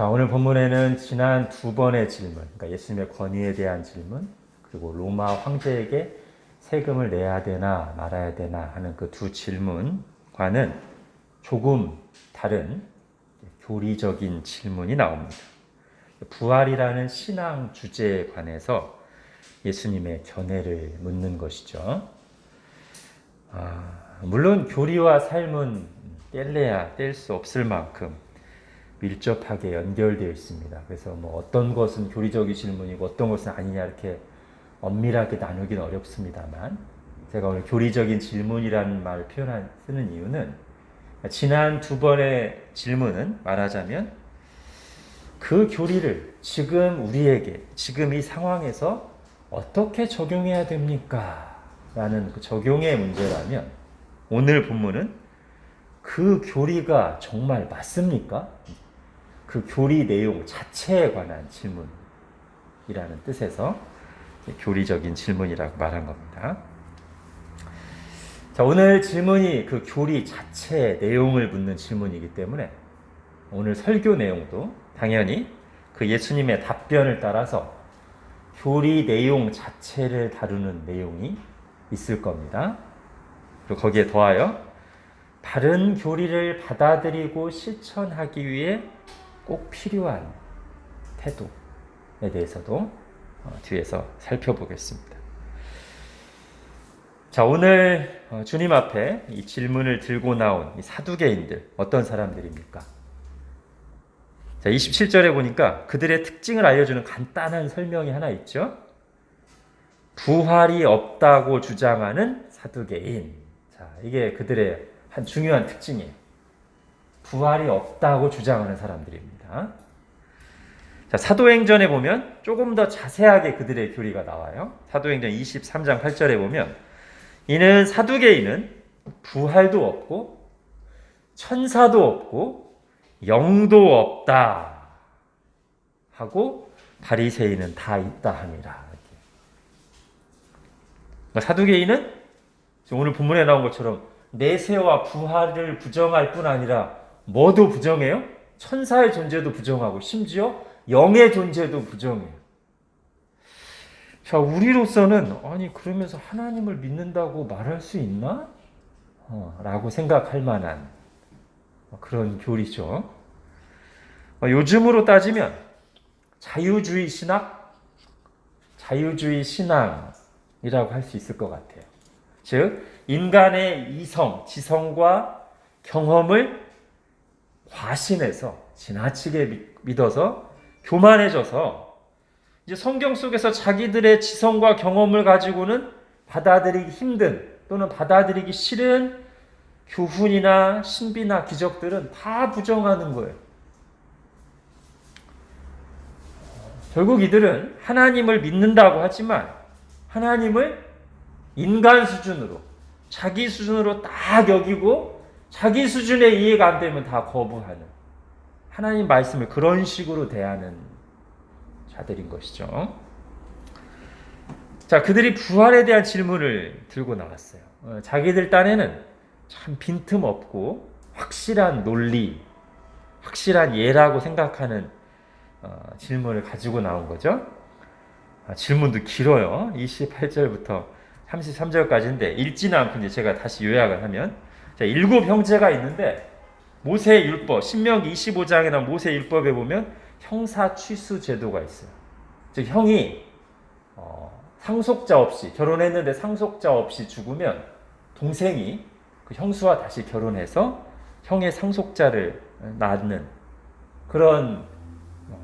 자, 오늘 본문에는 지난 두 번의 질문, 그러니까 예수님의 권위에 대한 질문, 그리고 로마 황제에게 세금을 내야 되나 말아야 되나 하는 그 두 질문과는 조금 다른 교리적인 질문이 나옵니다. 부활이라는 신앙 주제에 관해서 예수님의 견해를 묻는 것이죠. 물론 교리와 삶은 뗄래야 뗄 수 없을 만큼 밀접하게 연결되어 있습니다. 그래서 어떤 것은 교리적인 질문이고 어떤 것은 아니냐 이렇게 엄밀하게 나누기는 어렵습니다만, 제가 오늘 교리적인 질문이라는 말을 쓰는 이유는 지난 두 번의 질문은 말하자면 그 교리를 지금 우리에게 지금 이 상황에서 어떻게 적용해야 됩니까? 라는 그 적용의 문제라면, 오늘 본문은 그 교리가 정말 맞습니까? 그 교리 내용 자체에 관한 질문이라는 뜻에서 교리적인 질문이라고 말한 겁니다. 자, 오늘 질문이 그 교리 자체의 내용을 묻는 질문이기 때문에 오늘 설교 내용도 당연히 그 예수님의 답변을 따라서 교리 내용 자체를 다루는 내용이 있을 겁니다. 그리고 거기에 더하여 바른 교리를 받아들이고 실천하기 위해 꼭 필요한 태도에 대해서도 뒤에서 살펴보겠습니다. 자, 오늘 주님 앞에 이 질문을 들고 나온 이 사두개인들, 어떤 사람들입니까? 자, 27절에 보니까 그들의 특징을 알려주는 간단한 설명이 하나 있죠. 부활이 없다고 주장하는 사두개인. 자, 이게 그들의 한 중요한 특징이에요. 부활이 없다고 주장하는 사람들입니다. 자, 사도행전에 보면 조금 더 자세하게 그들의 교리가 나와요. 사도행전 23장 8절에 보면 이는 사두개인은 부활도 없고 천사도 없고 영도 없다 하고 바리새인은 다 있다 함이라. 그러니까 사두개인은 오늘 본문에 나온 것처럼 내세와 부활을 부정할 뿐 아니라 뭐도 부정해요? 천사의 존재도 부정하고 심지어 영의 존재도 부정해요. 자, 우리로서는 아니 그러면서 하나님을 믿는다고 말할 수 있나? 라고 생각할 만한 그런 교리죠. 요즘으로 따지면 자유주의 신앙이라고 할 수 있을 것 같아요. 즉 인간의 이성, 지성과 경험을 과신해서 지나치게 믿어서 교만해져서 이제 성경 속에서 자기들의 지성과 경험을 가지고는 받아들이기 힘든 또는 받아들이기 싫은 교훈이나 신비나 기적들은 다 부정하는 거예요. 결국 이들은 하나님을 믿는다고 하지만 하나님을 인간 수준으로, 자기 수준으로 딱 여기고 자기 수준에 이해가 안 되면 다 거부하는, 하나님 말씀을 그런 식으로 대하는 자들인 것이죠. 자, 그들이 부활에 대한 질문을 들고 나왔어요. 자기들 딴에는 참 빈틈없고 확실한 논리, 확실한 예라고 생각하는 질문을 가지고 나온 거죠. 질문도 길어요. 28절부터 33절까지인데 읽지는 않고 이제 제가 다시 요약을 하면, 자, 7 형제가 있는데 모세의 율법, 신명기 25장이나 모세의 율법에 보면 형사 취수 제도가 있어요. 즉 형이 상속자 없이 결혼했는데 상속자 없이 죽으면 동생이 그 형수와 다시 결혼해서 형의 상속자를 낳는 그런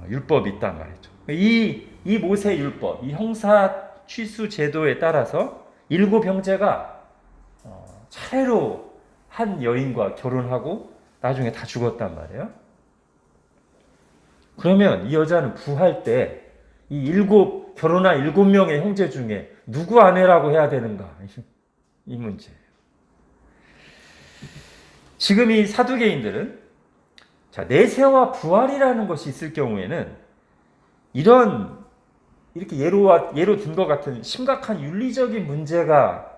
율법이 있단 말이죠. 이 모세 율법, 이 형사 취수 제도에 따라서 7 형제가 차례로 한 여인과 결혼하고 나중에 다 죽었단 말이에요. 그러면 이 여자는 부활 때 이 결혼한 7명의 형제 중에 누구 아내라고 해야 되는가? 이 문제예요. 지금 이 사두개인들은, 자, 내세와 부활이라는 것이 있을 경우에는 이렇게 예로 든 것 같은 심각한 윤리적인 문제가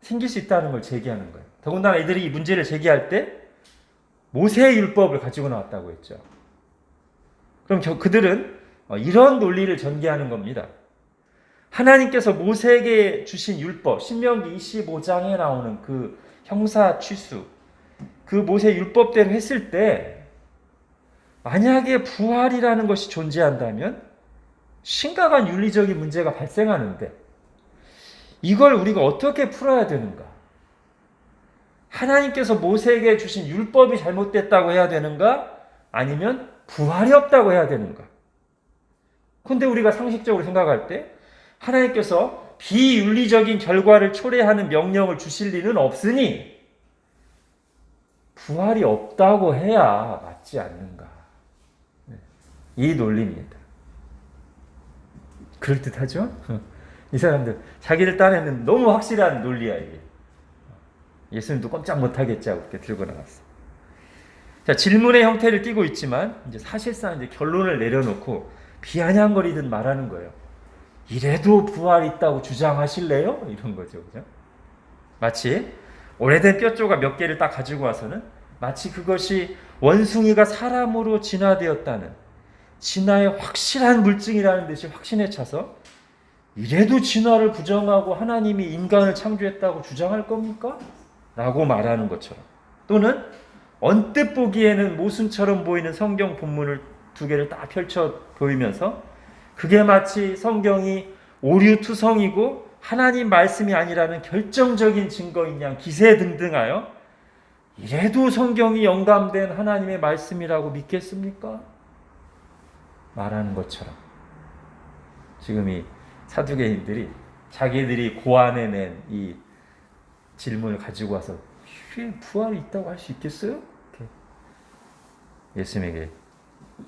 생길 수 있다는 걸 제기하는 거예요. 더군다나 이들이 이 문제를 제기할 때 모세의 율법을 가지고 나왔다고 했죠. 그럼 그들은 이런 논리를 전개하는 겁니다. 하나님께서 모세에게 주신 율법, 신명기 25장에 나오는 그 형사 취수, 그 모세 율법대로 했을 때 만약에 부활이라는 것이 존재한다면 심각한 윤리적인 문제가 발생하는데 이걸 우리가 어떻게 풀어야 되는가? 하나님께서 모세에게 주신 율법이 잘못됐다고 해야 되는가? 아니면 부활이 없다고 해야 되는가? 근데 우리가 상식적으로 생각할 때 하나님께서 비윤리적인 결과를 초래하는 명령을 주실 리는 없으니 부활이 없다고 해야 맞지 않는가? 이 논리입니다. 그럴듯하죠? 이 사람들 자기들 딴에는 너무 확실한 논리야 이게. 예수님도 꼼짝 못하겠지 하고 이렇게 들고 나갔어. 자, 질문의 형태를 띠고 있지만 이제 사실상 이제 결론을 내려놓고 비아냥거리듯 말하는 거예요. 이래도 부활이 있다고 주장하실래요? 이런 거죠, 그죠? 마치 오래된 뼈 조각 몇 개를 딱 가지고 와서는 마치 그것이 원숭이가 사람으로 진화되었다는 진화의 확실한 물증이라는 듯이 확신에 차서 이래도 진화를 부정하고 하나님이 인간을 창조했다고 주장할 겁니까? 라고 말하는 것처럼, 또는 언뜻 보기에는 모순처럼 보이는 성경 본문을 두 개를 딱 펼쳐 보이면서 그게 마치 성경이 오류투성이고 하나님 말씀이 아니라는 결정적인 증거인 양 기세등등하여 이래도 성경이 영감된 하나님의 말씀이라고 믿겠습니까? 말하는 것처럼 지금 이 사두개인들이 자기들이 고안해낸 이 질문을 가지고 와서 부활이 있다고 할 수 있겠어요? 이렇게 예수님에게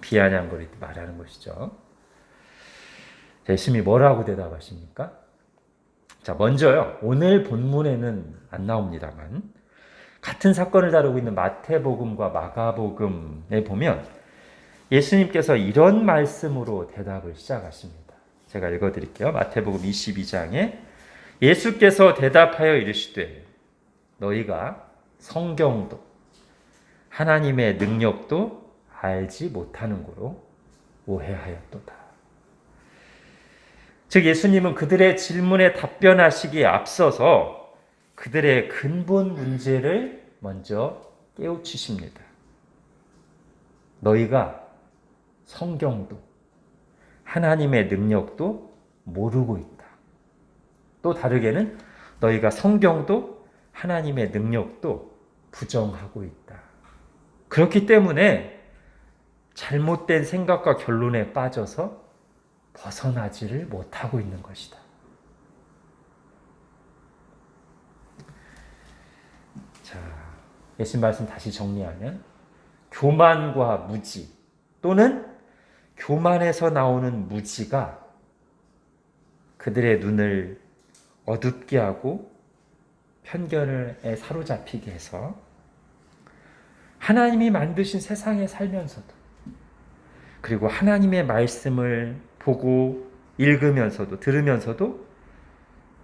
비아냥거리듯 말하는 것이죠. 예수님이 뭐라고 대답하십니까? 자, 먼저요, 오늘 본문에는 안 나옵니다만 같은 사건을 다루고 있는 마태복음과 마가복음에 보면 예수님께서 이런 말씀으로 대답을 시작하십니다. 제가 읽어드릴게요. 마태복음 22장에 예수께서 대답하여 이르시되 너희가 성경도 하나님의 능력도 알지 못하는 고로 오해하였도다. 즉 예수님은 그들의 질문에 답변하시기에 앞서서 그들의 근본 문제를 먼저 깨우치십니다. 너희가 성경도 하나님의 능력도 모르고 있다. 또 다르게는 너희가 성경도 하나님의 능력도 부정하고 있다. 그렇기 때문에 잘못된 생각과 결론에 빠져서 벗어나지를 못하고 있는 것이다. 자, 예수님 말씀 다시 정리하면 교만과 무지 또는 교만에서 나오는 무지가 그들의 눈을 어둡게 하고 편견에 사로잡히게 해서 하나님이 만드신 세상에 살면서도 그리고 하나님의 말씀을 보고 읽으면서도 들으면서도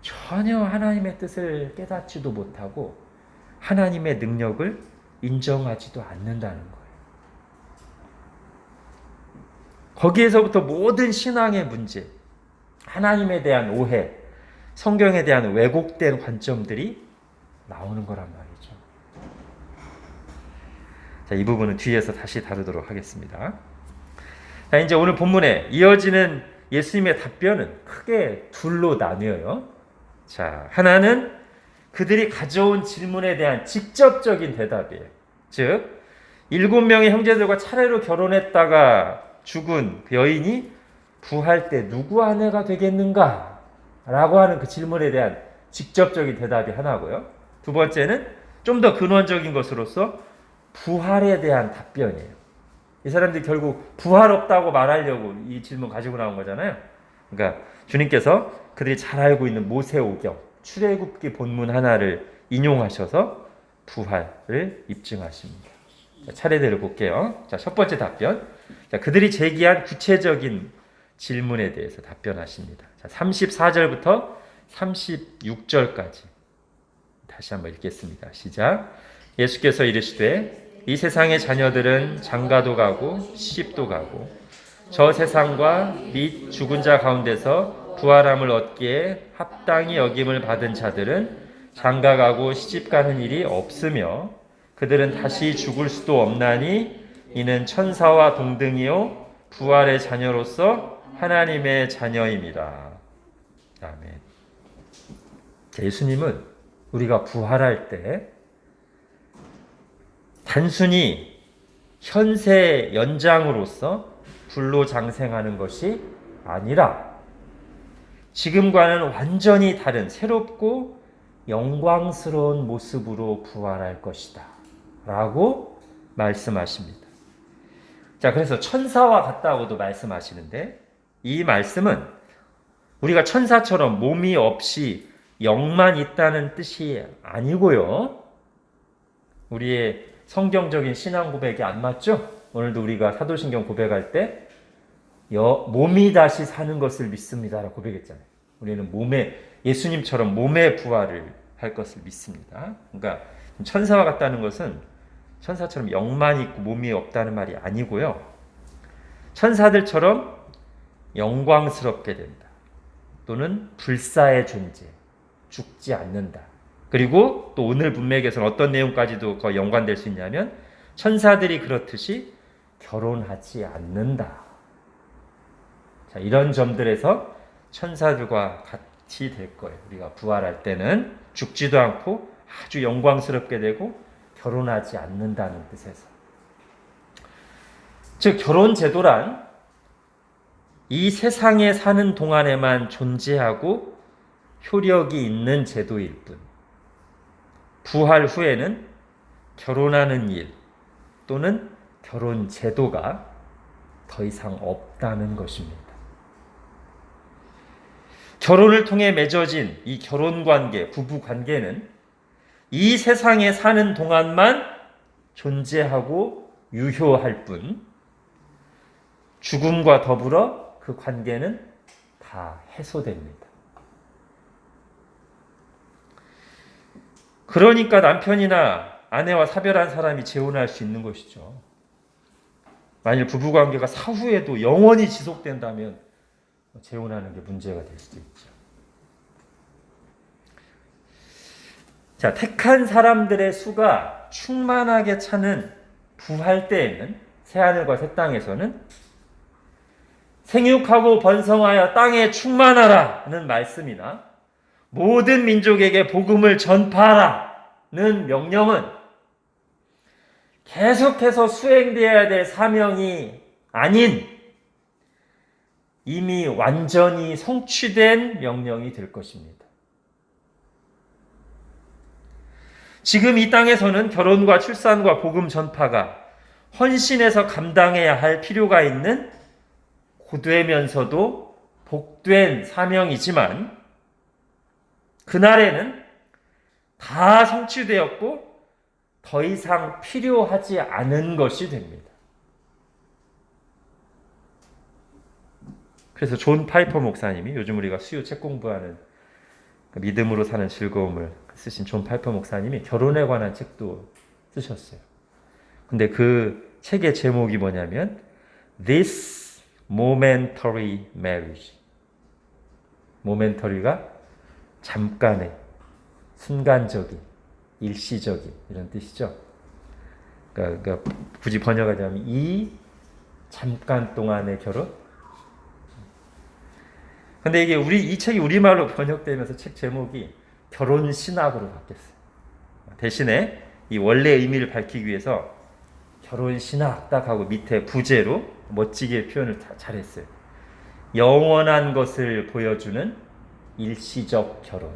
전혀 하나님의 뜻을 깨닫지도 못하고 하나님의 능력을 인정하지도 않는다는 거예요. 거기에서부터 모든 신앙의 문제, 하나님에 대한 오해, 성경에 대한 왜곡된 관점들이 나오는 거란 말이죠. 자, 이 부분은 뒤에서 다시 다루도록 하겠습니다. 자, 이제 오늘 본문에 이어지는 예수님의 답변은 크게 둘로 나뉘어요. 자, 하나는 그들이 가져온 질문에 대한 직접적인 대답이에요. 즉, 7명의 형제들과 차례로 결혼했다가 죽은 그 여인이 부활 때 누구 아내가 되겠는가? 라고 하는 그 질문에 대한 직접적인 대답이 하나고요. 두 번째는 좀 더 근원적인 것으로서 부활에 대한 답변이에요. 이 사람들이 결국 부활 없다고 말하려고 이 질문 가지고 나온 거잖아요. 그러니까 주님께서 그들이 잘 알고 있는 모세오경, 출애굽기 본문 하나를 인용하셔서 부활을 입증하십니다. 자, 차례대로 볼게요. 자, 첫 번째 답변. 자, 그들이 제기한 구체적인 질문에 대해서 답변하십니다. 자, 34절부터 36절까지 다시 한번 읽겠습니다. 시작. 예수께서 이르시되 이 세상의 자녀들은 장가도 가고 시집도 가고 저 세상과 및 죽은 자 가운데서 부활함을 얻기에 합당히 여김을 받은 자들은 장가가고 시집가는 일이 없으며 그들은 다시 죽을 수도 없나니 이는 천사와 동등이요 부활의 자녀로서 하나님의 자녀입니다. 아멘. 예수님은 우리가 부활할 때 단순히 현세 연장으로서 불로 장생하는 것이 아니라 지금과는 완전히 다른 새롭고 영광스러운 모습으로 부활할 것이다 라고 말씀하십니다. 자, 그래서 천사와 같다고도 말씀하시는데 이 말씀은 우리가 천사처럼 몸이 없이 영만 있다는 뜻이 아니고요. 우리의 성경적인 신앙 고백이 안 맞죠? 오늘도 우리가 사도신경 고백할 때 몸이 다시 사는 것을 믿습니다라고 고백했잖아요. 우리는 예수님처럼 몸의 부활을 할 것을 믿습니다. 그러니까 천사와 같다는 것은 천사처럼 영만 있고 몸이 없다는 말이 아니고요. 천사들처럼 영광스럽게 된다. 또는 불사의 존재, 죽지 않는다. 그리고 또 오늘 문맥에서는 어떤 내용까지도 거의 연관될 수 있냐면 천사들이 그렇듯이 결혼하지 않는다. 자, 이런 점들에서 천사들과 같이 될 거예요. 우리가 부활할 때는 죽지도 않고 아주 영광스럽게 되고 결혼하지 않는다는 뜻에서. 즉 결혼 제도란 이 세상에 사는 동안에만 존재하고 효력이 있는 제도일 뿐, 부활 후에는 결혼하는 일 또는 결혼 제도가 더 이상 없다는 것입니다. 결혼을 통해 맺어진 이 결혼 관계, 부부 관계는 이 세상에 사는 동안만 존재하고 유효할 뿐, 죽음과 더불어 그 관계는 다 해소됩니다. 그러니까 남편이나 아내와 사별한 사람이 재혼할 수 있는 것이죠. 만일 부부관계가 사후에도 영원히 지속된다면 재혼하는 게 문제가 될 수도 있죠. 자, 택한 사람들의 수가 충만하게 차는 부활 때에는, 새하늘과 새 땅에서는 생육하고 번성하여 땅에 충만하라는 말씀이나 모든 민족에게 복음을 전파하라는 명령은 계속해서 수행되어야 될 사명이 아닌 이미 완전히 성취된 명령이 될 것입니다. 지금 이 땅에서는 결혼과 출산과 복음 전파가 헌신해서 감당해야 할 필요가 있는 고되면서도 복된 사명이지만 그날에는 다 성취되었고 더 이상 필요하지 않은 것이 됩니다. 그래서 존 파이퍼 목사님이, 요즘 우리가 수요 책 공부하는 믿음으로 사는 즐거움을 쓰신 존 파이퍼 목사님이 결혼에 관한 책도 쓰셨어요. 근데 그 책의 제목이 뭐냐면 This Momentary Marriage. momentary가 잠깐의, 순간적인, 일시적인 이런 뜻이죠. 그러니까 굳이 번역하자면 이 잠깐 동안의 결혼. 근데 이게 이 책이 우리말로 번역되면서 책 제목이 결혼 신학으로 바뀌었어요. 대신에 이 원래 의미를 밝히기 위해서 결혼 신학 딱 하고 밑에 부제로 멋지게 표현을 잘했어요. 영원한 것을 보여주는 일시적 결혼.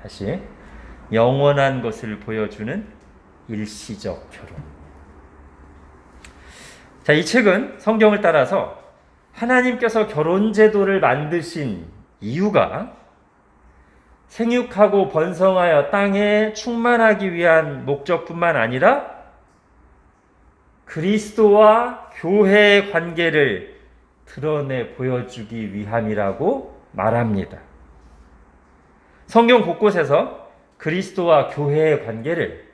다시, 영원한 것을 보여주는 일시적 결혼. 자, 이 책은 성경을 따라서 하나님께서 결혼 제도를 만드신 이유가 생육하고 번성하여 땅에 충만하기 위한 목적뿐만 아니라 그리스도와 교회의 관계를 드러내 보여주기 위함이라고 말합니다. 성경 곳곳에서 그리스도와 교회의 관계를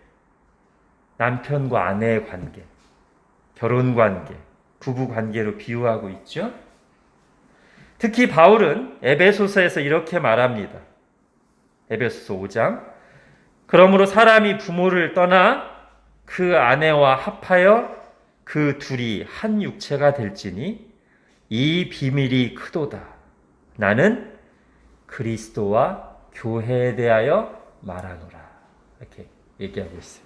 남편과 아내의 관계, 결혼 관계, 부부 관계로 비유하고 있죠. 특히 바울은 에베소서에서 이렇게 말합니다. 에베소서 5장. 그러므로 사람이 부모를 떠나 그 아내와 합하여 그 둘이 한 육체가 될지니 이 비밀이 크도다. 나는 그리스도와 교회에 대하여 말하노라. 이렇게 얘기하고 있어요.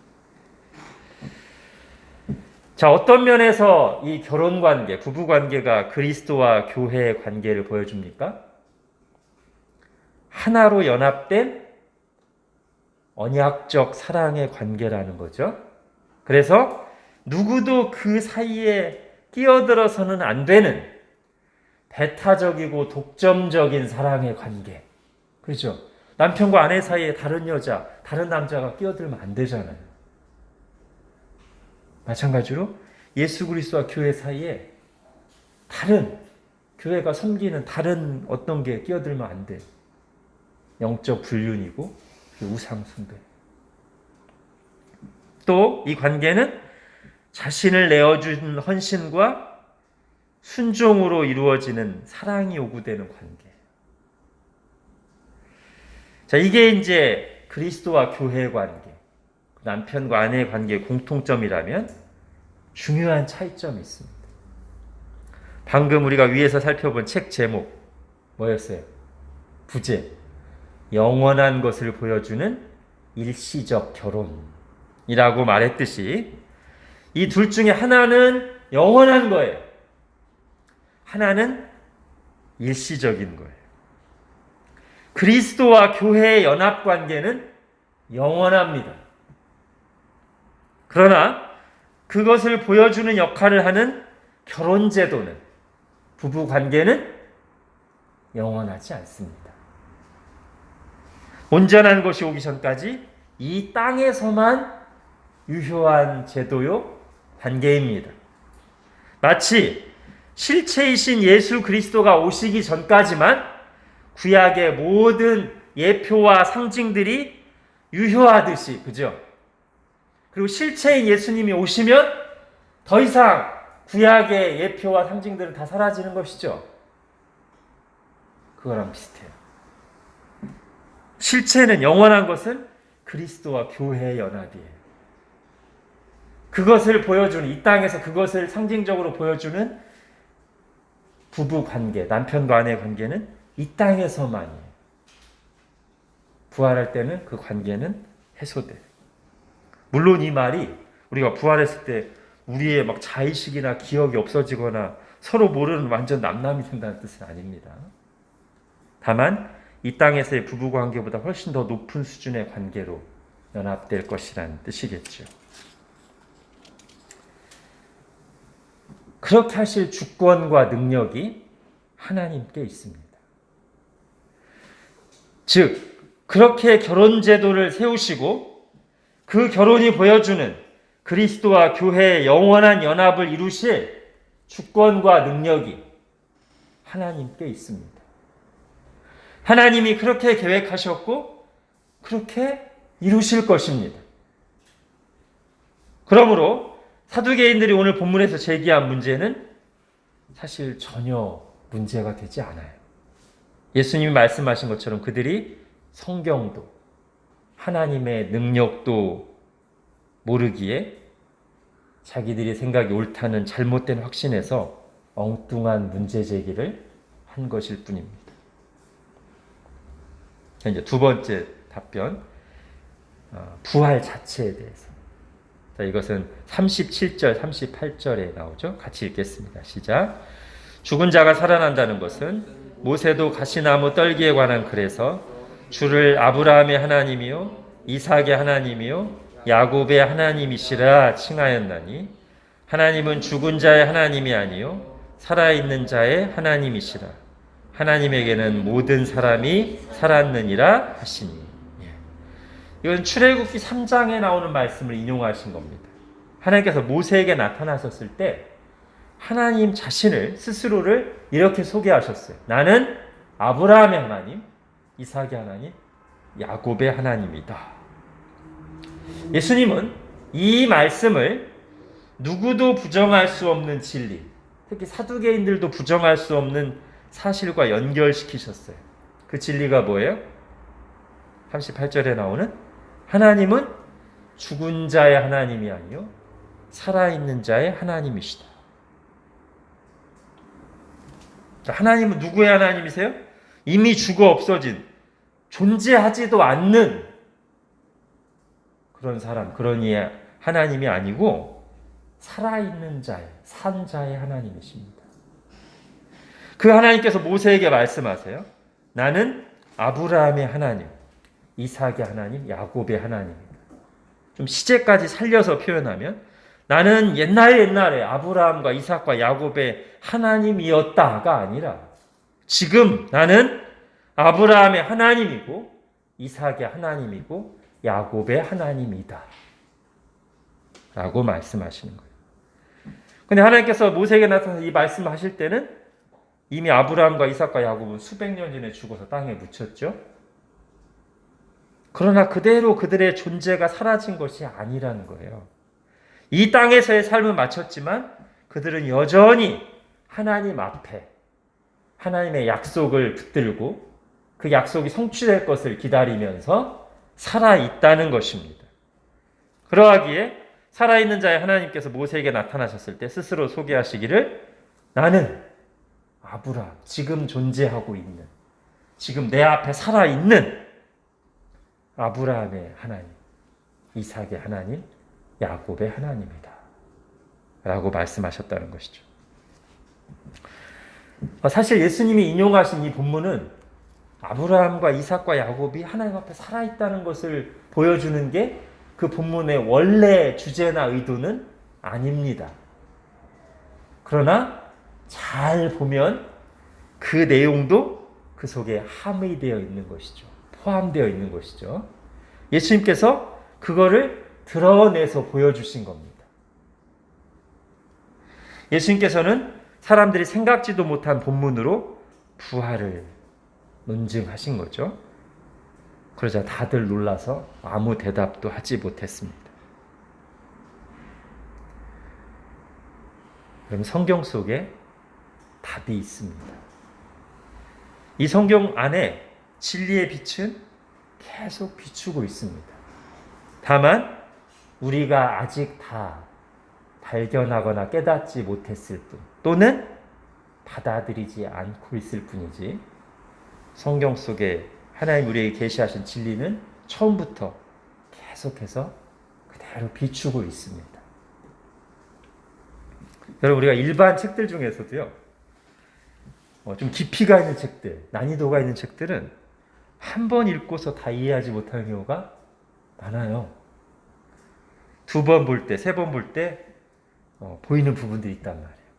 자, 어떤 면에서 이 결혼 관계, 부부 관계가 그리스도와 교회의 관계를 보여줍니까? 하나로 연합된 언약적 사랑의 관계라는 거죠. 그래서 누구도 그 사이에 끼어들어서는 안 되는 배타적이고 독점적인 사랑의 관계. 그렇죠? 남편과 아내 사이에 다른 여자, 다른 남자가 끼어들면 안 되잖아요. 마찬가지로 예수 그리스도와 교회 사이에 다른 교회가 섬기는 다른 어떤 게 끼어들면 안 돼. 영적 불륜이고 우상 숭배. 또 이 관계는 자신을 내어준 헌신과 순종으로 이루어지는 사랑이 요구되는 관계. 자, 이게 이제 그리스도와 교회의 관계, 남편과 아내의 관계의 공통점이라면 중요한 차이점이 있습니다. 방금 우리가 위에서 살펴본 책 제목 뭐였어요? 부제. 영원한 것을 보여주는 일시적 결혼이라고 말했듯이 이 둘 중에 하나는 영원한 거예요. 하나는 일시적인 거예요. 그리스도와 교회의 연합 관계는 영원합니다. 그러나 그것을 보여주는 역할을 하는 결혼 제도는, 부부 관계는 영원하지 않습니다. 온전한 것이 오기 전까지 이 땅에서만 유효한 제도요 관계입니다. 마치 실체이신 예수 그리스도가 오시기 전까지만 구약의 모든 예표와 상징들이 유효하듯이, 그죠? 그리고 실체인 예수님이 오시면 더 이상 구약의 예표와 상징들은 다 사라지는 것이죠. 그거랑 비슷해요. 실체는 영원한 것은 그리스도와 교회의 연합이에요. 그것을 보여주는, 이 땅에서 그것을 상징적으로 보여주는 부부 관계, 남편과 아내의 관계는 이 땅에서만이에요. 부활할 때는 그 관계는 해소돼요. 물론 이 말이 우리가 부활했을 때 우리의 막 자의식이나 기억이 없어지거나 서로 모르는 완전 남남이 된다는 뜻은 아닙니다. 다만 이 땅에서의 부부 관계보다 훨씬 더 높은 수준의 관계로 연합될 것이라는 뜻이겠죠. 그렇게 하실 주권과 능력이 하나님께 있습니다. 즉, 그렇게 결혼 제도를 세우시고 그 결혼이 보여주는 그리스도와 교회의 영원한 연합을 이루실 주권과 능력이 하나님께 있습니다. 하나님이 그렇게 계획하셨고 그렇게 이루실 것입니다. 그러므로 사두개인들이 오늘 본문에서 제기한 문제는 사실 전혀 문제가 되지 않아요. 예수님이 말씀하신 것처럼 그들이 성경도 하나님의 능력도 모르기에 자기들이 생각이 옳다는 잘못된 확신에서 엉뚱한 문제 제기를 한 것일 뿐입니다. 이제 두 번째 답변, 부활 자체에 대해서. 자, 이것은 37절, 38절에 나오죠. 같이 읽겠습니다. 시작. 죽은 자가 살아난다는 것은 모세도 가시나무 떨기에 관한 글에서 주를 아브라함의 하나님이요 이삭의 하나님이요 야곱의 하나님이시라 칭하였나니 하나님은 죽은 자의 하나님이 아니요 살아있는 자의 하나님이시라. 하나님에게는 모든 사람이 살았느니라 하시니. 이건 출애굽기 3장에 나오는 말씀을 인용하신 겁니다. 하나님께서 모세에게 나타나셨을 때 하나님 자신을, 스스로를 이렇게 소개하셨어요. 나는 아브라함의 하나님, 이삭의 하나님, 야곱의 하나님이다. 예수님은 이 말씀을 누구도 부정할 수 없는 진리, 특히 사두개인들도 부정할 수 없는 사실과 연결시키셨어요. 그 진리가 뭐예요? 38절에 나오는 하나님은 죽은 자의 하나님이 아니요 살아있는 자의 하나님이시다. 하나님은 누구의 하나님이세요? 이미 죽어 없어진, 존재하지도 않는 그런 사람, 그런 이의 하나님이 아니고 살아있는 자의, 산 자의 하나님이십니다. 그 하나님께서 모세에게 말씀하세요. 나는 아브라함의 하나님, 이삭의 하나님, 야곱의 하나님입니다. 좀 시제까지 살려서 표현하면 나는 옛날에 아브라함과 이삭과 야곱의 하나님이었다가 아니라 지금 나는 아브라함의 하나님이고 이삭의 하나님이고 야곱의 하나님이다 라고 말씀하시는 거예요. 근데 하나님께서 모세에게 나타나서 이 말씀을 하실 때는 이미 아브라함과 이삭과 야곱은 수백 년 전에 죽어서 땅에 묻혔죠. 그러나 그대로 그들의 존재가 사라진 것이 아니라는 거예요. 이 땅에서의 삶은 마쳤지만 그들은 여전히 하나님 앞에 하나님의 약속을 붙들고 그 약속이 성취될 것을 기다리면서 살아있다는 것입니다. 그러하기에 살아있는 자의 하나님께서 모세에게 나타나셨을 때 스스로 소개하시기를 나는 아브라함, 지금 존재하고 있는, 지금 내 앞에 살아있는 아브라함의 하나님, 이삭의 하나님, 야곱의 하나님이다 라고 말씀하셨다는 것이죠. 사실 예수님이 인용하신 이 본문은 아브라함과 이삭과 야곱이 하나님 앞에 살아있다는 것을 보여주는 게 그 본문의 원래 주제나 의도는 아닙니다. 그러나 잘 보면 그 내용도 그 속에 함의되어 있는 것이죠. 포함되어 있는 것이죠. 예수님께서 그거를 드러내서 보여주신 겁니다. 예수님께서는 사람들이 생각지도 못한 본문으로 부활을 논증하신 거죠. 그러자 다들 놀라서 아무 대답도 하지 못했습니다. 그럼 성경 속에 답이 있습니다. 이 성경 안에 진리의 빛은 계속 비추고 있습니다. 다만 우리가 아직 다 발견하거나 깨닫지 못했을 뿐, 또는 받아들이지 않고 있을 뿐이지, 성경 속에 하나님 우리에게 계시하신 진리는 처음부터 계속해서 그대로 비추고 있습니다. 여러분, 우리가 일반 책들 중에서도요, 좀 깊이가 있는 책들, 난이도가 있는 책들은 한 번 읽고서 다 이해하지 못하는 경우가 많아요. 두 번 볼 때, 세 번 볼 때 보이는 부분들이 있단 말이에요.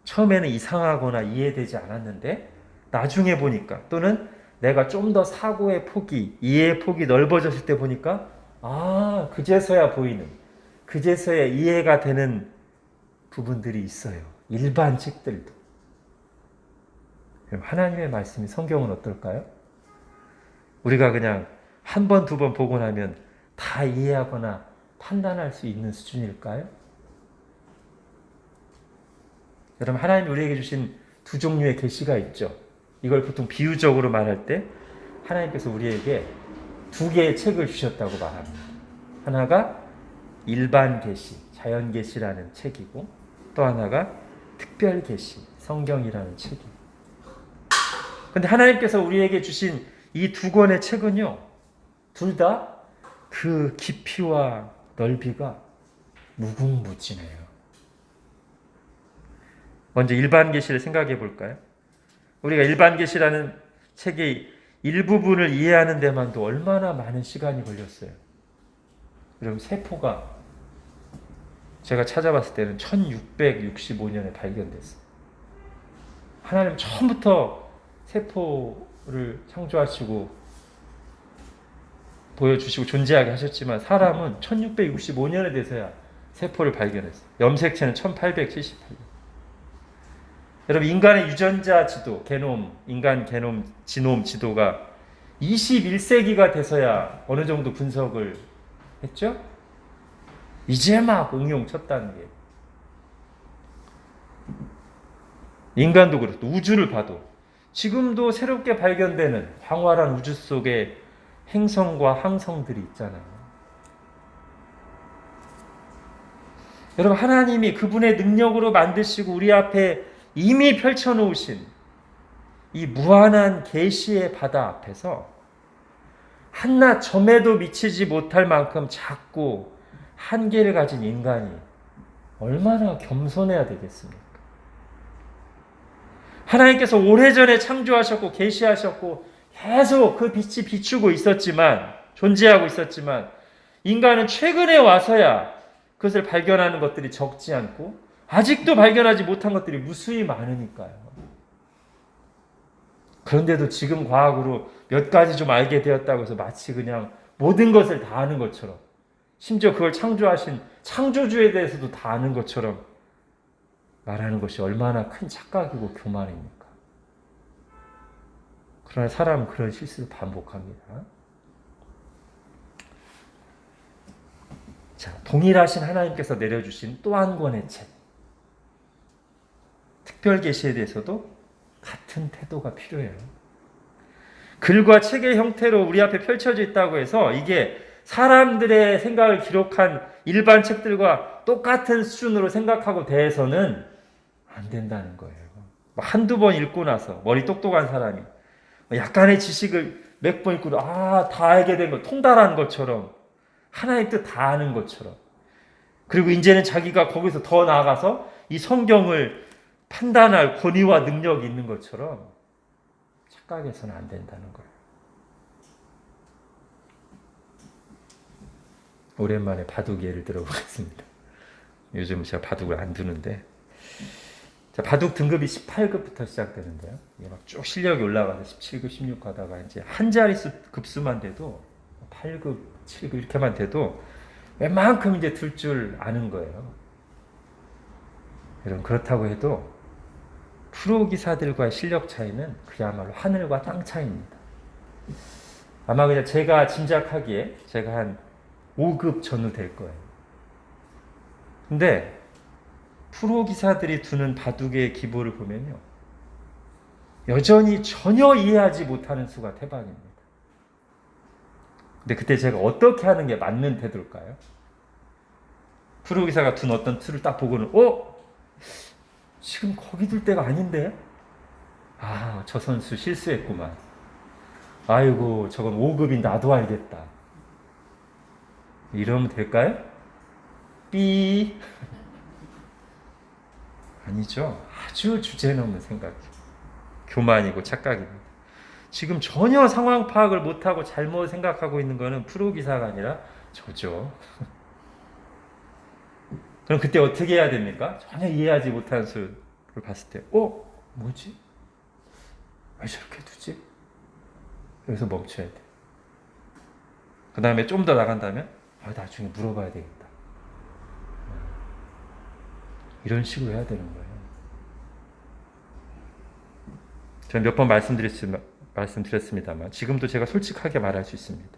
처음에는 이상하거나 이해되지 않았는데 나중에 보니까, 또는 내가 좀 더 사고의 폭이, 이해의 폭이 넓어졌을 때 보니까 그제서야 보이는, 그제서야 이해가 되는 부분들이 있어요. 일반 책들도. 하나님의 말씀이, 성경은 어떨까요? 우리가 그냥 한 번, 두 번 보고 나면 다 이해하거나 판단할 수 있는 수준일까요? 여러분, 하나님이 우리에게 주신 두 종류의 계시가 있죠. 이걸 보통 비유적으로 말할 때 하나님께서 우리에게 두 개의 책을 주셨다고 말합니다. 하나가 일반 계시, 자연 계시라는 책이고, 또 하나가 특별 계시, 성경이라는 책이에요. 그런데 하나님께서 우리에게 주신 이 두 권의 책은요, 둘 다 그 깊이와 넓이가 무궁무진해요. 먼저 일반 계시를 생각해 볼까요? 우리가 일반 계시라는 책의 일부분을 이해하는 데만도 얼마나 많은 시간이 걸렸어요. 여러분, 세포가 제가 찾아봤을 때는 1665년에 발견됐어요. 하나님 처음부터 세포를 창조하시고 보여주시고 존재하게 하셨지만 사람은 1665년에 돼서야 세포를 발견했어요. 염색체는 1878년. 여러분, 인간의 유전자 지도, 게놈, 인간 게놈, 지놈 지도가 21세기가 돼서야 어느 정도 분석을 했죠? 이제 막 응용 첫 단계. 인간도 그렇고 우주를 봐도 지금도 새롭게 발견되는 광활한 우주 속에 행성과 항성들이 있잖아요. 여러분, 하나님이 그분의 능력으로 만드시고 우리 앞에 이미 펼쳐놓으신 이 무한한 계시의 바다 앞에서 한낱 점에도 미치지 못할 만큼 작고 한계를 가진 인간이 얼마나 겸손해야 되겠습니까? 하나님께서 오래전에 창조하셨고 계시하셨고 계속 그 빛이 비추고 있었지만, 존재하고 있었지만, 인간은 최근에 와서야 그것을 발견하는 것들이 적지 않고 아직도 발견하지 못한 것들이 무수히 많으니까요. 그런데도 지금 과학으로 몇 가지 좀 알게 되었다고 해서 마치 그냥 모든 것을 다 아는 것처럼, 심지어 그걸 창조하신 창조주에 대해서도 다 아는 것처럼 말하는 것이 얼마나 큰 착각이고 교만입니까? 그러나 사람은 그런 실수를 반복합니다. 자, 동일하신 하나님께서 내려주신 또 한 권의 책, 특별 계시에 대해서도 같은 태도가 필요해요. 글과 책의 형태로 우리 앞에 펼쳐져 있다고 해서 이게 사람들의 생각을 기록한 일반 책들과 똑같은 수준으로 생각하고 대해서는 안 된다는 거예요. 한두 번 읽고 나서 머리 똑똑한 사람이 약간의 지식을 몇 번 읽고 다 알게 된 것, 통달한 것처럼, 하나님 뜻 다 아는 것처럼, 그리고 이제는 자기가 거기서 더 나아가서 이 성경을 판단할 권위와 능력이 있는 것처럼 착각해서는 안 된다는 거예요. 오랜만에 바둑 예를 들어보겠습니다. 요즘 제가 바둑을 안 두는데, 자, 바둑 등급이 18급부터 시작되는데요. 이게 막 쭉 실력이 올라가서 17급, 16 가다가 이제 한 자릿수 급수만 돼도 8급, 7급 이렇게만 돼도 웬만큼 이제 둘 줄 아는 거예요. 여러분, 그렇다고 해도 프로 기사들과의 실력 차이는 그야말로 하늘과 땅 차이입니다. 아마 그냥 제가 짐작하기에 제가 한 5급 전후 될 거예요. 근데 프로 기사들이 두는 바둑의 기보를 보면요, 여전히 전혀 이해하지 못하는 수가 태반입니다. 근데 그때 제가 어떻게 하는 게 맞는 태도일까요? 프로 기사가 둔 어떤 투를 딱 보고는 지금 거기 둘 때가 아닌데? 저 선수 실수했구만. 아이고, 저건 5급인 나도 알겠다. 이러면 될까요? 삐. 아니죠. 아주 주제넘는 생각, 교만이고 착각입니다. 지금 전혀 상황 파악을 못하고 잘못 생각하고 있는 거는 프로 기사가 아니라 저죠. 그럼 그때 어떻게 해야 됩니까? 전혀 이해하지 못하는 수를 봤을 때, 뭐지? 왜 저렇게 두지? 여기서 멈춰야 돼. 그 다음에 좀 더 나간다면, 나중에 물어봐야 되겠다. 이런 식으로 해야 되는 거예요. 저는 몇 번 말씀드렸습니다만 지금도 제가 솔직하게 말할 수 있습니다.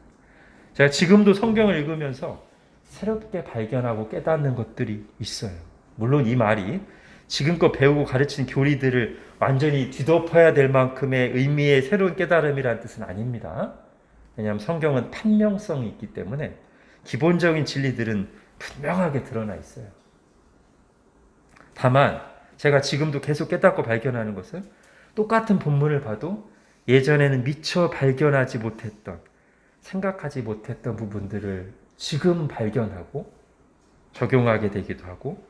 제가 지금도 성경을 읽으면서 새롭게 발견하고 깨닫는 것들이 있어요. 물론 이 말이 지금껏 배우고 가르친 교리들을 완전히 뒤덮어야 될 만큼의 의미의 새로운 깨달음이라는 뜻은 아닙니다. 왜냐하면 성경은 판명성이 있기 때문에 기본적인 진리들은 분명하게 드러나 있어요. 다만 제가 지금도 계속 깨닫고 발견하는 것은 똑같은 본문을 봐도 예전에는 미처 발견하지 못했던, 생각하지 못했던 부분들을 지금 발견하고 적용하게 되기도 하고,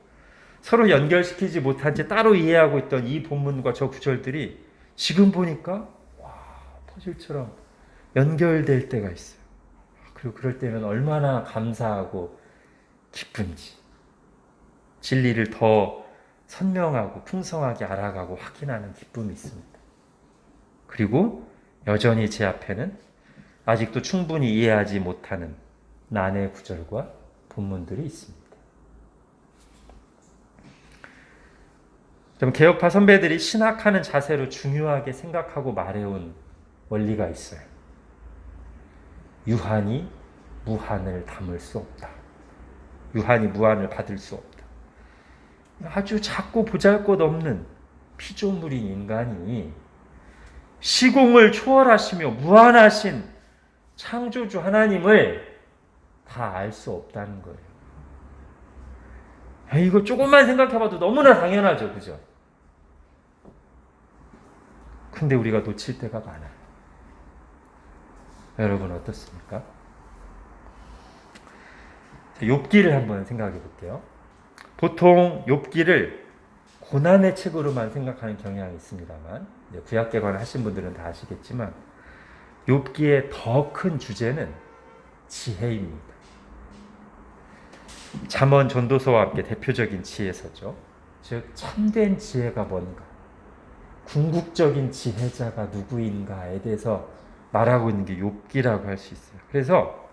서로 연결시키지 못한 채 따로 이해하고 있던 이 본문과 저 구절들이 지금 보니까 퍼즐처럼 연결될 때가 있어요. 그리고 그럴 때는 얼마나 감사하고 기쁜지, 진리를 더 선명하고 풍성하게 알아가고 확인하는 기쁨이 있습니다. 그리고 여전히 제 앞에는 아직도 충분히 이해하지 못하는 난의 구절과 본문들이 있습니다. 개혁파 선배들이 신학하는 자세로 중요하게 생각하고 말해온 원리가 있어요. 유한이 무한을 담을 수 없다. 유한이 무한을 받을 수 없다. 아주 작고 보잘것없는 피조물인 인간이 시공을 초월하시며 무한하신 창조주 하나님을 다 알 수 없다는 거예요. 이거 조금만 생각해봐도 너무나 당연하죠, 그죠? 근데 우리가 놓칠 때가 많아요. 여러분 어떻습니까? 욥기를 한번 생각해 볼게요. 보통 욥기를 고난의 책으로만 생각하는 경향이 있습니다만, 구약개관 하신 분들은 다 아시겠지만 욥기의 더 큰 주제는 지혜입니다. 잠언 전도서와 함께 대표적인 지혜서죠. 즉 참된 지혜가 뭔가, 궁극적인 지혜자가 누구인가에 대해서 말하고 있는 게 욥기라고 할 수 있어요. 그래서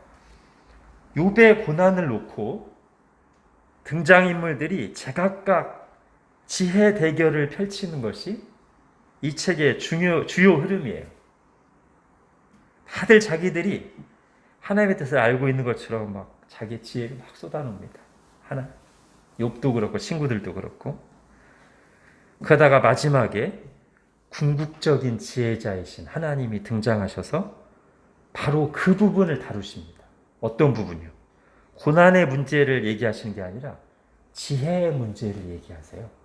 욥의 고난을 놓고 등장인물들이 제각각 지혜 대결을 펼치는 것이 이 책의 주요 흐름이에요. 다들 자기들이 하나님의 뜻을 알고 있는 것처럼 막 자기의 지혜를 막 쏟아놉니다. 욥도 그렇고 친구들도 그렇고. 그러다가 마지막에 궁극적인 지혜자이신 하나님이 등장하셔서 바로 그 부분을 다루십니다. 어떤 부분이요? 고난의 문제를 얘기하시는 게 아니라 지혜의 문제를 얘기하세요.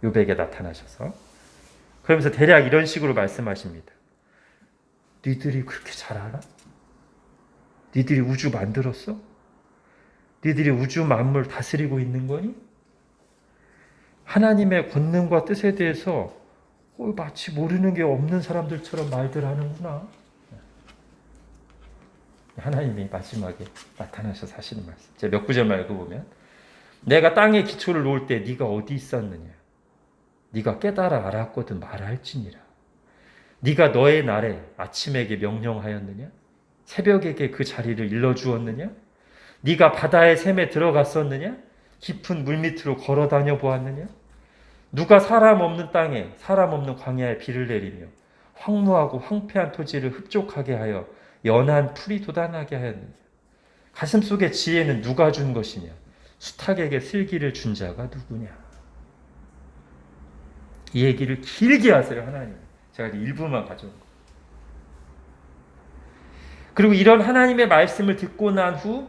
욥에게 나타나셔서. 그러면서 대략 이런 식으로 말씀하십니다. 니들이 그렇게 잘 알아? 니들이 우주 만들었어? 니들이 우주 만물 다스리고 있는 거니? 하나님의 권능과 뜻에 대해서 마치 모르는 게 없는 사람들처럼 말들 하는구나. 하나님이 마지막에 나타나셔서 하시는 말씀. 제가 몇 구절만 읽어보면, 내가 땅에 기초를 놓을 때 네가 어디 있었느냐? 네가 깨달아 알았거든 말할지니라. 네가 너의 날에 아침에게 명령하였느냐? 새벽에게 그 자리를 일러주었느냐? 네가 바다의 샘에 들어갔었느냐? 깊은 물밑으로 걸어다녀 보았느냐? 누가 사람 없는 땅에, 사람 없는 광야에 비를 내리며 황무하고 황폐한 토지를 흡족하게 하여 연한 풀이 돋아나게 하였느냐? 가슴속에 지혜는 누가 준 것이냐? 수탉에게 슬기를 준 자가 누구냐? 이 얘기를 길게 하세요, 하나님. 제가 일부만 가져온 거예요. 그리고 이런 하나님의 말씀을 듣고 난 후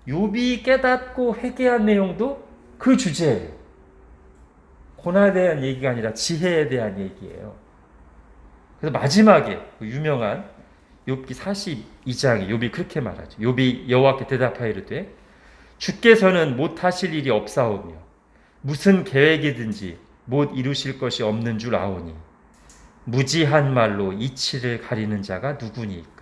욥이 깨닫고 회개한 내용도 그 주제예요. 고난에 대한 얘기가 아니라 지혜에 대한 얘기예요. 그래서 마지막에 그 유명한 욥기 42장에 욥이 그렇게 말하죠. 욥이 여호와께 대답하여 이르되 주께서는 못하실 일이 없사오며 무슨 계획이든지 못 이루실 것이 없는 줄 아오니 무지한 말로 이치를 가리는 자가 누구니까.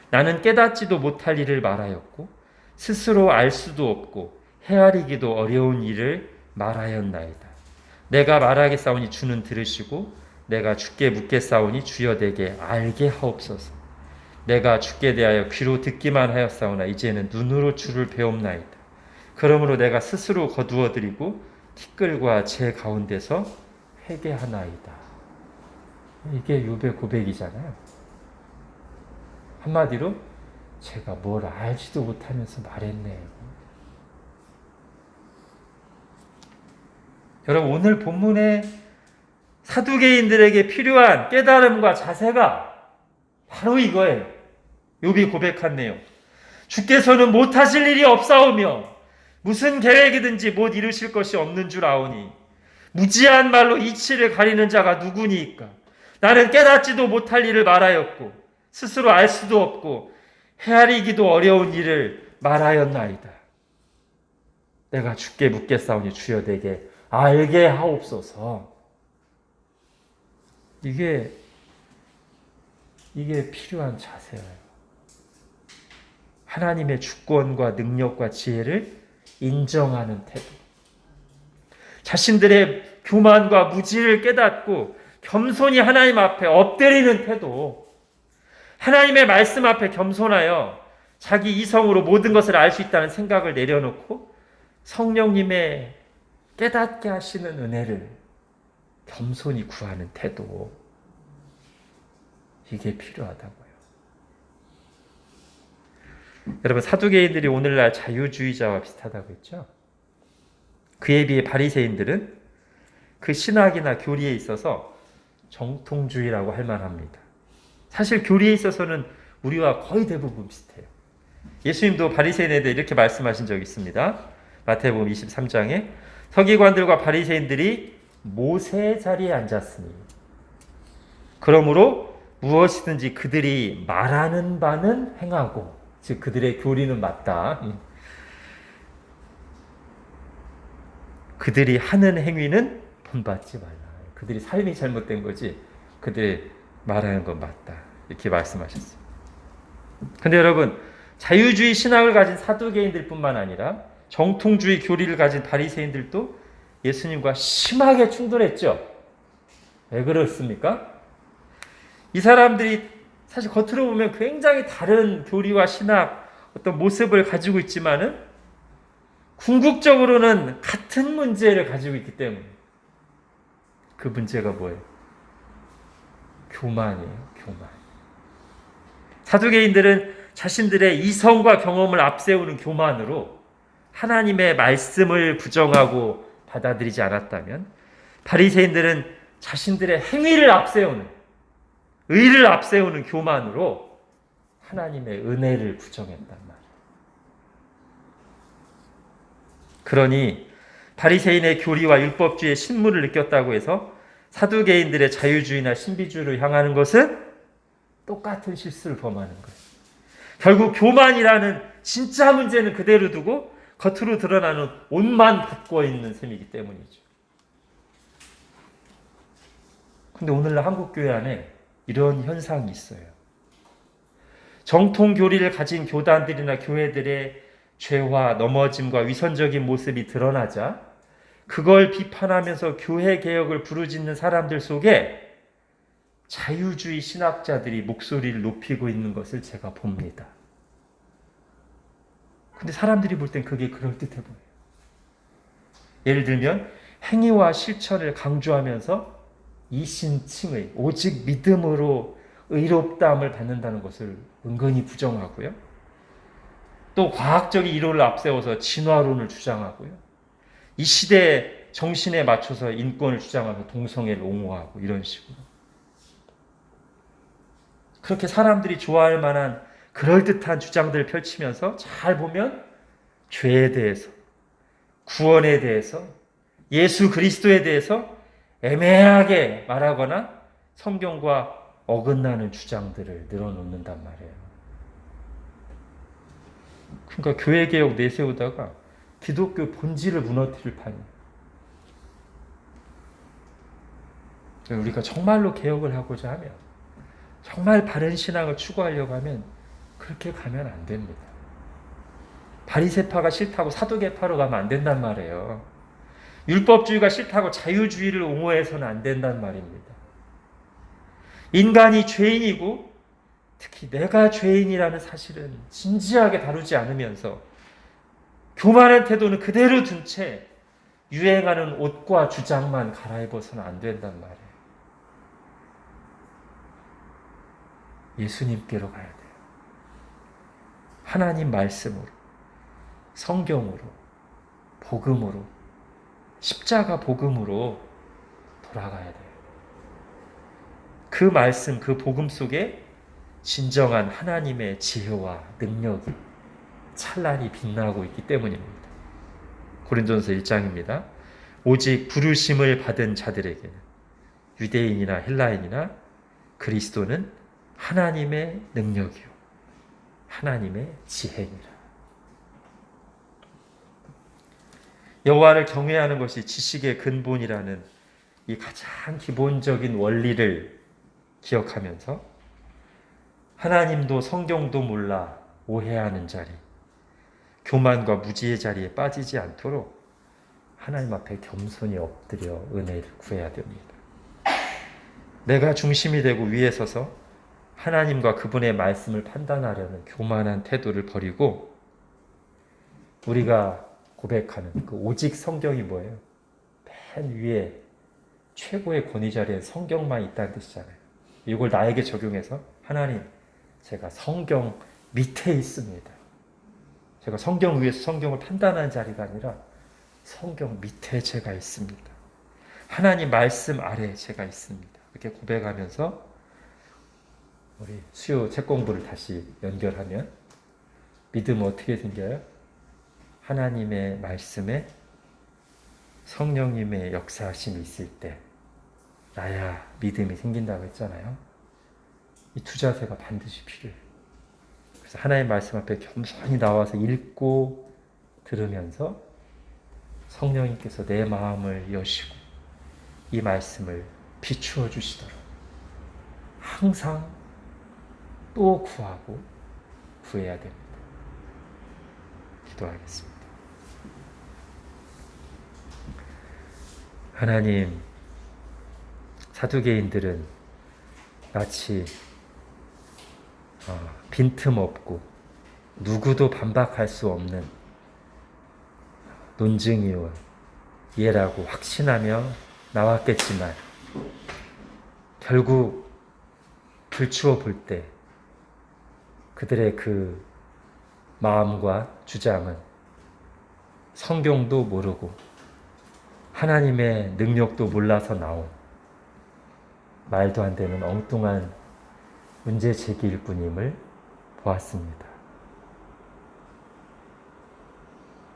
나는 깨닫지도 못할 일을 말하였고 스스로 알 수도 없고 헤아리기도 어려운 일을 말하였나이다. 내가 말하겠사오니 주는 들으시고 내가 주께 묻겠사오니 주여 내게 알게 하옵소서. 내가 주께 대하여 귀로 듣기만 하였사오나 이제는 눈으로 주를 배옵나이다. 그러므로 내가 스스로 거두어드리고 티끌과 제 가운데서 회개하나이다. 이게 욥의 고백이잖아요. 한마디로 제가 뭘 알지도 못하면서 말했네요. 여러분, 오늘 본문의 사두개인들에게 필요한 깨달음과 자세가 바로 이거예요. 욥이 고백한 내용. 주께서는 못하실 일이 없사오며 무슨 계획이든지 못 이루실 것이 없는 줄 아오니 무지한 말로 이치를 가리는 자가 누구니까. 나는 깨닫지도 못할 일을 말하였고 스스로 알 수도 없고 헤아리기도 어려운 일을 말하였나이다. 내가 주께 묻겠사오니 주여 내게 알게 하옵소서. 이게 필요한 자세예요. 하나님의 주권과 능력과 지혜를 인정하는 태도. 자신들의 교만과 무지를 깨닫고 겸손히 하나님 앞에 엎드리는 태도. 하나님의 말씀 앞에 겸손하여 자기 이성으로 모든 것을 알 수 있다는 생각을 내려놓고 성령님의 깨닫게 하시는 은혜를 겸손히 구하는 태도. 이게 필요하다고요. 여러분, 사두개인들이 오늘날 자유주의자와 비슷하다고 했죠. 그에 비해 바리새인들은 그 신학이나 교리에 있어서 정통주의라고 할 만합니다. 사실 교리에 있어서는 우리와 거의 대부분 비슷해요. 예수님도 바리새인에 대해 이렇게 말씀하신 적이 있습니다. 마태복음 23장에 서기관들과 바리새인들이 모세의 자리에 앉았으니 그러므로 무엇이든지 그들이 말하는 바는 행하고, 즉 그들의 교리는 맞다. 그들이 하는 행위는 본받지 말라. 그들이 삶이 잘못된 거지 그들이 말하는 건 맞다. 이렇게 말씀하셨어요. 근데 여러분, 자유주의 신학을 가진 사두개인들 뿐만 아니라 정통주의 교리를 가진 바리새인들도 예수님과 심하게 충돌했죠. 왜 그렇습니까? 이 사람들이 사실 겉으로 보면 굉장히 다른 교리와 신학, 어떤 모습을 가지고 있지만은 궁극적으로는 같은 문제를 가지고 있기 때문에, 그 문제가 뭐예요? 교만이에요. 교만. 사두개인들은 자신들의 이성과 경험을 앞세우는 교만으로 하나님의 말씀을 부정하고 받아들이지 않았다면, 바리새인들은 자신들의 행위를 앞세우는, 의를 앞세우는 교만으로 하나님의 은혜를 부정했단 말이에요. 그러니 바리새인의 교리와 율법주의의 신물을 느꼈다고 해서 사두개인들의 자유주의나 신비주의를 향하는 것은 똑같은 실수를 범하는 거예요. 결국 교만이라는 진짜 문제는 그대로 두고 겉으로 드러나는 옷만 바꿔 있는 셈이기 때문이죠. 근데 오늘날 한국교회 안에 이런 현상이 있어요. 정통 교리를 가진 교단들이나 교회들의 죄와 넘어짐과 위선적인 모습이 드러나자 그걸 비판하면서 교회 개혁을 부르짖는 사람들 속에 자유주의 신학자들이 목소리를 높이고 있는 것을 제가 봅니다. 근데 사람들이 볼 땐 그게 그럴듯해 보여요. 예를 들면 행위와 실천을 강조하면서 이신칭의 오직 믿음으로 의롭다함을 받는다는 것을 은근히 부정하고요. 또 과학적인 이론을 앞세워서 진화론을 주장하고요. 이 시대의 정신에 맞춰서 인권을 주장하면서 동성애를 옹호하고 이런 식으로. 그렇게 사람들이 좋아할 만한 그럴듯한 주장들을 펼치면서 잘 보면 죄에 대해서, 구원에 대해서, 예수 그리스도에 대해서 애매하게 말하거나 성경과 어긋나는 주장들을 늘어놓는단 말이에요. 그러니까 교회개혁 내세우다가 기독교 본질을 무너뜨릴 판이에요. 우리가 정말로 개혁을 하고자 하면, 정말 바른 신앙을 추구하려고 하면 그렇게 가면 안 됩니다. 바리새파가 싫다고 사두개파로 가면 안 된단 말이에요. 율법주의가 싫다고 자유주의를 옹호해서는 안 된단 말입니다. 인간이 죄인이고 특히 내가 죄인이라는 사실은 진지하게 다루지 않으면서 교만한 태도는 그대로 둔 채 유행하는 옷과 주장만 갈아입어서는 안 된단 말이에요. 예수님께로 가야 돼요. 하나님 말씀으로, 성경으로, 복음으로, 십자가 복음으로 돌아가야 돼요. 그 말씀, 그 복음 속에 진정한 하나님의 지혜와 능력이 찬란히 빛나고 있기 때문입니다. 고린도전서 1장입니다. 오직 부르심을 받은 자들에게는 유대인이나 헬라인이나 그리스도는 하나님의 능력이요 하나님의 지혜니라. 여호와를 경외하는 것이 지식의 근본이라는 이 가장 기본적인 원리를 기억하면서 하나님도 성경도 몰라 오해하는 자리, 교만과 무지의 자리에 빠지지 않도록 하나님 앞에 겸손히 엎드려 은혜를 구해야 됩니다. 내가 중심이 되고 위에 서서 하나님과 그분의 말씀을 판단하려는 교만한 태도를 버리고 우리가 고백하는 그 오직 성경이 뭐예요? 맨 위에 최고의 권위 자리에 성경만 있다는 뜻이잖아요. 이걸 나에게 적용해서 하나님, 제가 성경 밑에 있습니다. 제가 성경 위에서 성경을 판단하는 자리가 아니라 성경 밑에 제가 있습니다. 하나님 말씀 아래 제가 있습니다. 이렇게 고백하면서 우리 수요 책 공부를 다시 연결하면 믿음은 어떻게 생겨요? 하나님의 말씀에 성령님의 역사하심이 있을 때 나야 믿음이 생긴다고 했잖아요. 이 두 자세가 반드시 필요해요. 그래서 하나님의 말씀 앞에 겸손히 나와서 읽고 들으면서 성령님께서 내 마음을 여시고 이 말씀을 비추어 주시도록 항상 또 구하고 구해야 됩니다. 기도하겠습니다. 하나님, 사두개인들은 마치 빈틈없고 누구도 반박할 수 없는 논증이요 예라고 확신하며 나왔겠지만 결국 들추어 볼 때 그들의 그 마음과 주장은 성경도 모르고 하나님의 능력도 몰라서 나온 말도 안 되는 엉뚱한 문제 제기일 뿐임을 보았습니다.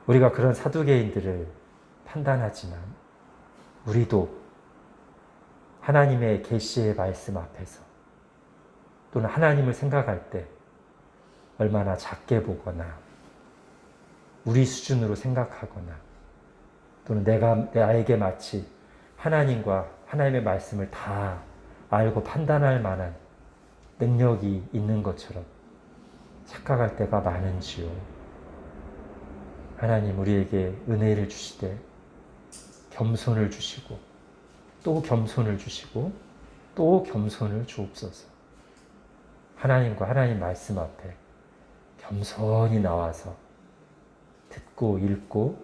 우리가 그런 사두개인들을 판단하지만 우리도 하나님의 계시의 말씀 앞에서 또는 하나님을 생각할 때 얼마나 작게 보거나 우리 수준으로 생각하거나 또는 나에게 마치 하나님과 하나님의 말씀을 다 알고 판단할 만한 능력이 있는 것처럼 착각할 때가 많은지요. 하나님 우리에게 은혜를 주시되 겸손을 주시고 또 겸손을 주시고 또 겸손을 주옵소서. 하나님과 하나님 말씀 앞에 겸손히 나와서 듣고 읽고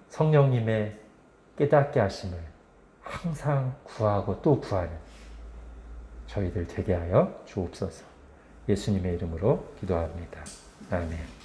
성령님의 깨닫게 하심을 항상 구하고 또 구하는 저희들 되게 하여 주옵소서. 예수님의 이름으로 기도합니다. 아멘.